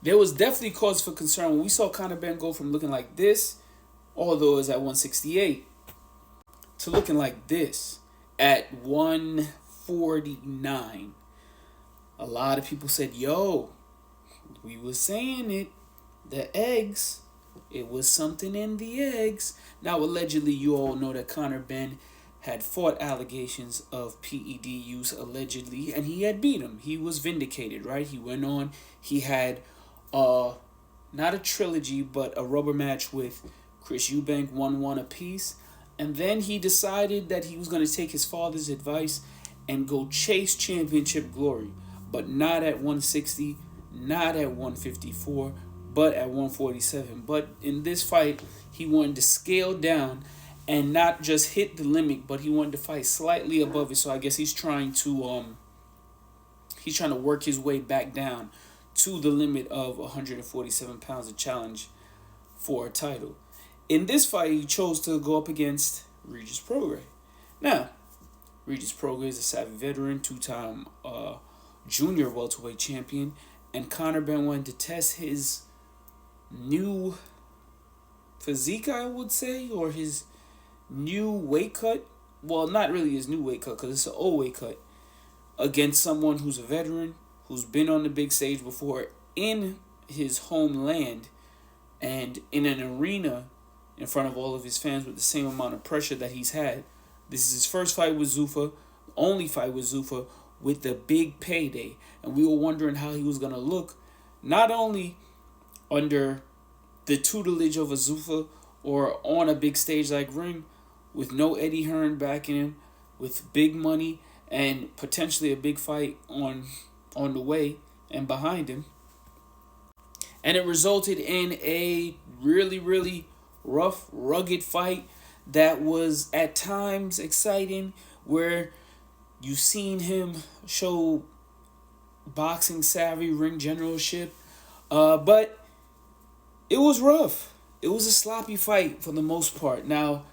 there was definitely cause for concern when we saw Conor Benn go from looking like this, although it was at 168, to looking like this at 149. A lot of people said, yo, we were saying it. The eggs. It was something in the eggs. Now, allegedly, you all know that Conor Benn had fought allegations of PED use, allegedly, and he had beat him. He was vindicated, right? He went on. He had not a trilogy, but a rubber match with Chris Eubank, 1-1 apiece. And then he decided that he was going to take his father's advice and go chase championship glory, but not at 160, not at 154, but at 147. But in this fight, he wanted to scale down and not just hit the limit, but he wanted to fight slightly above it. So I guess he's trying to work his way back down to the limit of 147 pounds of challenge for a title. In this fight, he chose to go up against Regis Prograis. Now, Regis Prograis is a savvy veteran, two-time junior welterweight champion, and Conor Benn wanted to test his new physique, I would say, or his new weight cut. Well, not really his new weight cut, because it's an old weight cut, against someone who's a veteran, who's been on the big stage before in his homeland and in an arena in front of all of his fans with the same amount of pressure that he's had. This is his first fight with Zuffa, only fight with Zuffa, with the big payday. And we were wondering how he was going to look, not only under the tutelage of a Zuffa or on a big stage like ring, with no Eddie Hearn backing him, with big money and potentially a big fight on the way and behind him. And it resulted in a really, really rough, rugged fight that was at times exciting, where you've seen him show boxing savvy, ring generalship, but it was rough. It was a sloppy fight for the most part. Now,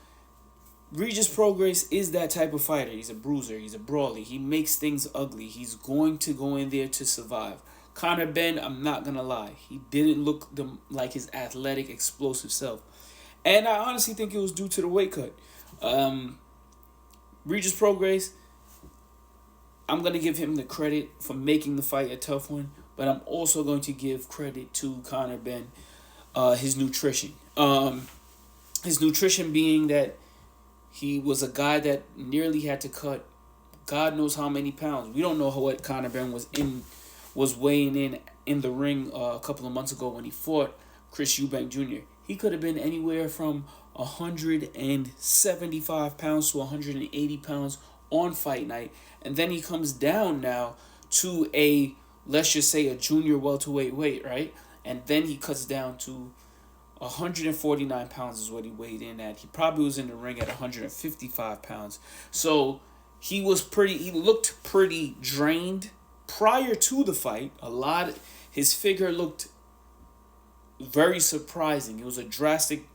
Regis Prograis is that type of fighter. He's a bruiser. He's a brawler. He makes things ugly. He's going to go in there to survive. Conor Benn, I'm not going to lie, he didn't look like his athletic, explosive self. And I honestly think it was due to the weight cut. Regis Prograis, I'm going to give him the credit for making the fight a tough one, but I'm also going to give credit to Conor Benn, his nutrition. His nutrition being that he was a guy that nearly had to cut God knows how many pounds. We don't know what Conor Benn was weighing in the ring a couple of months ago when he fought Chris Eubank Jr. He could have been anywhere from 175 pounds to 180 pounds on fight night. And then he comes down now to let's just say, a junior welterweight weight, right? And then he cuts down to 149 pounds is what he weighed in at. He probably was in the ring at 155 pounds. So he looked pretty drained prior to the fight. His figure looked very surprising. It was a drastic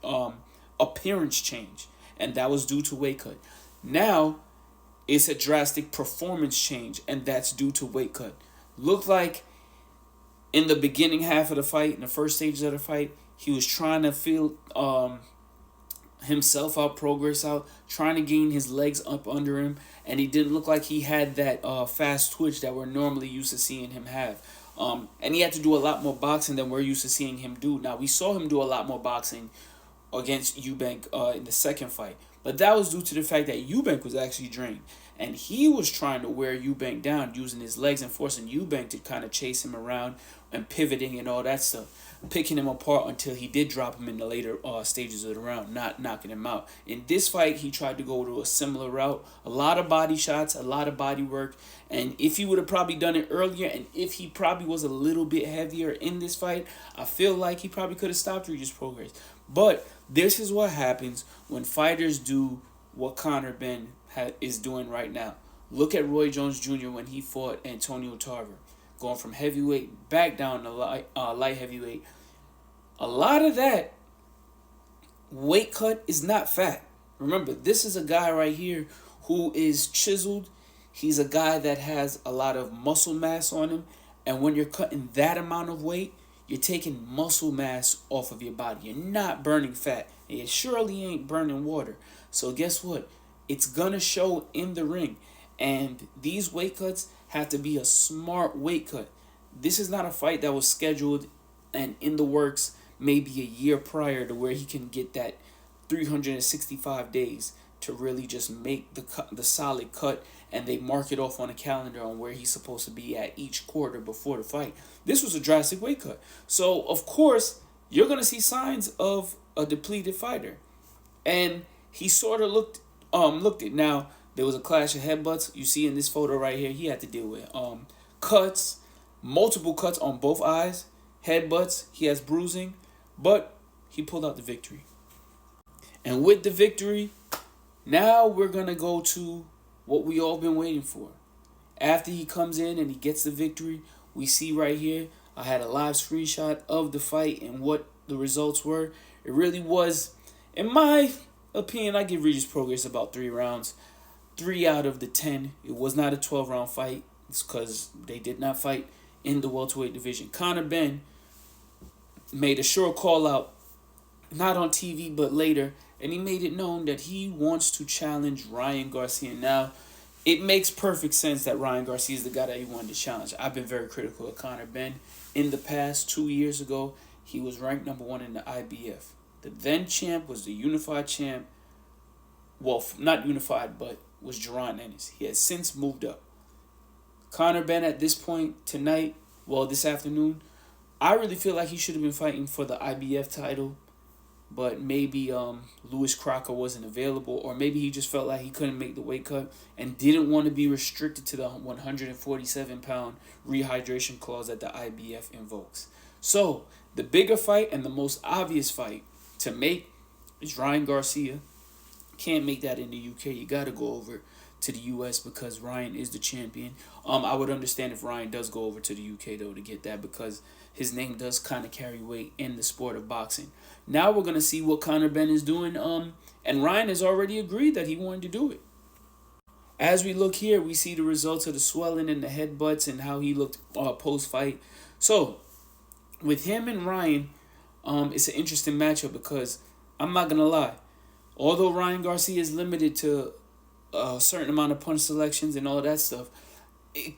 appearance change, and that was due to weight cut. Now, it's a drastic performance change, and that's due to weight cut. Looked like in the beginning half of the fight, in the first stages of the fight, he was trying to feel himself out, Prograis out, trying to gain his legs up under him, and he didn't look like he had that fast twitch that we're normally used to seeing him have. And he had to do a lot more boxing than we're used to seeing him do. Now, we saw him do a lot more boxing against Eubank in the second fight, but that was due to the fact that Eubank was actually drained, and he was trying to wear Eubank down using his legs and forcing Eubank to kind of chase him around and pivoting and all that stuff, picking him apart until he did drop him in the later stages of the round, not knocking him out. In this fight, he tried to go to a similar route, a lot of body shots, a lot of body work, and if he would have probably done it earlier, and if he probably was a little bit heavier in this fight, I feel like he probably could have stopped Regis Prograis. But this is what happens when fighters do what Conor Benn is doing right now. Look at Roy Jones Jr. when he fought Antonio Tarver, going from heavyweight back down to light heavyweight. A lot of that weight cut is not fat. Remember, this is a guy right here who is chiseled. He's a guy that has a lot of muscle mass on him. And when you're cutting that amount of weight, you're taking muscle mass off of your body. You're not burning fat, and you surely ain't burning water. So guess what? It's gonna show in the ring. And these weight cuts have to be a smart weight cut. This is not a fight that was scheduled and in the works maybe a year prior to where he can get that 365 days to really just make the solid cut, and they mark it off on a calendar on where he's supposed to be at each quarter before the fight. This was a drastic weight cut. So, of course, you're going to see signs of a depleted fighter. And he sort of looked it. Now, there was a clash of headbutts. You see in this photo right here, he had to deal with cuts, multiple cuts on both eyes, headbutts. He has bruising, but he pulled out the victory. And with the victory, now we're going to go to what we all been waiting for. After he comes in and he gets the victory, we see right here, I had a live screenshot of the fight and what the results were. It really was, in my opinion, I give Regis Prograis about 3 rounds. 3 out of the 10. It was not a 12-round fight. It's because they did not fight in the welterweight division. Conor Benn made a short call out, not on TV, but later, and he made it known that he wants to challenge Ryan Garcia. Now, it makes perfect sense that Ryan Garcia is the guy that he wanted to challenge. I've been very critical of Conor Benn. In the past, 2 years ago, he was ranked number 1 in the IBF. The then champ was the unified champ. Well, not unified, but was Jaron Ennis. He has since moved up. Conor Benn at this point tonight, well, this afternoon, I really feel like he should have been fighting for the IBF title, but maybe Lewis Crocker wasn't available, or maybe he just felt like he couldn't make the weight cut and didn't want to be restricted to the 147-pound rehydration clause that the IBF invokes. So, the bigger fight and the most obvious fight to make is Ryan Garcia. Can't make that in the UK. You got to go over to the US because Ryan is the champion. I would understand if Ryan does go over to the UK, though, to get that, because his name does kind of carry weight in the sport of boxing. Now we're going to see what Conor Benn is doing, and Ryan has already agreed that he wanted to do it. As we look here, we see the results of the swelling and the headbutts and how he looked post-fight. So, with him and Ryan, it's an interesting matchup because I'm not going to lie. Although Ryan Garcia is limited to a certain amount of punch selections and all of that stuff,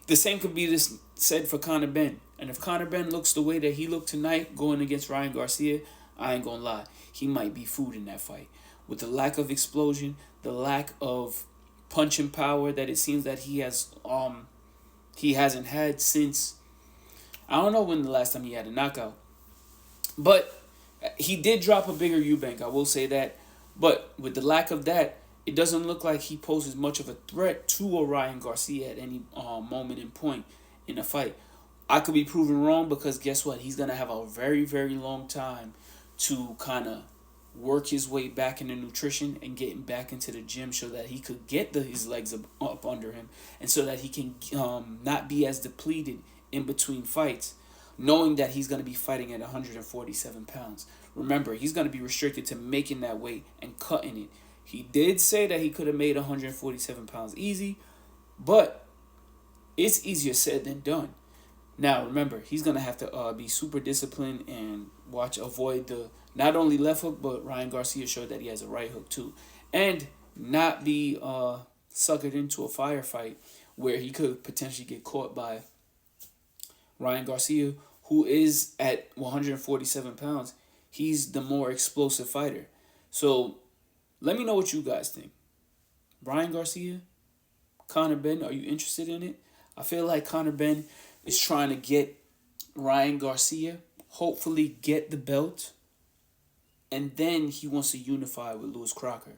the same could be said for Conor Benn. And if Conor Benn looks the way that he looked tonight going against Ryan Garcia, I ain't gonna lie, he might be food in that fight. With the lack of explosion, the lack of punching power that it seems that he hasn't had since, I don't know when the last time he had a knockout. But he did drop a bigger Eubank, I will say that. But with the lack of that, it doesn't look like he poses much of a threat to a Ryan Garcia at any moment in point in a fight. I could be proven wrong because guess what? He's going to have a very, very long time to kind of work his way back into nutrition and getting back into the gym so that he could get his legs up under him and so that he can not be as depleted in between fights, knowing that he's going to be fighting at 147 pounds. Remember, he's going to be restricted to making that weight and cutting it. He did say that he could have made 147 pounds easy, but it's easier said than done. Now, remember, he's going to have to be super disciplined and avoid the not only left hook, but Ryan Garcia showed that he has a right hook too. And not be suckered into a firefight where he could potentially get caught by Ryan Garcia, who is at 147 pounds. He's the more explosive fighter. So, let me know what you guys think. Ryan Garcia, Conor Benn, are you interested in it? I feel like Conor Benn is trying to get Ryan Garcia, hopefully get the belt, and then he wants to unify with Lewis Crocker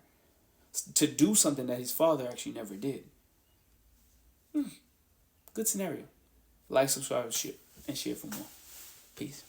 to do something that his father actually never did. Good scenario. Like, subscribe, and share for more. Peace.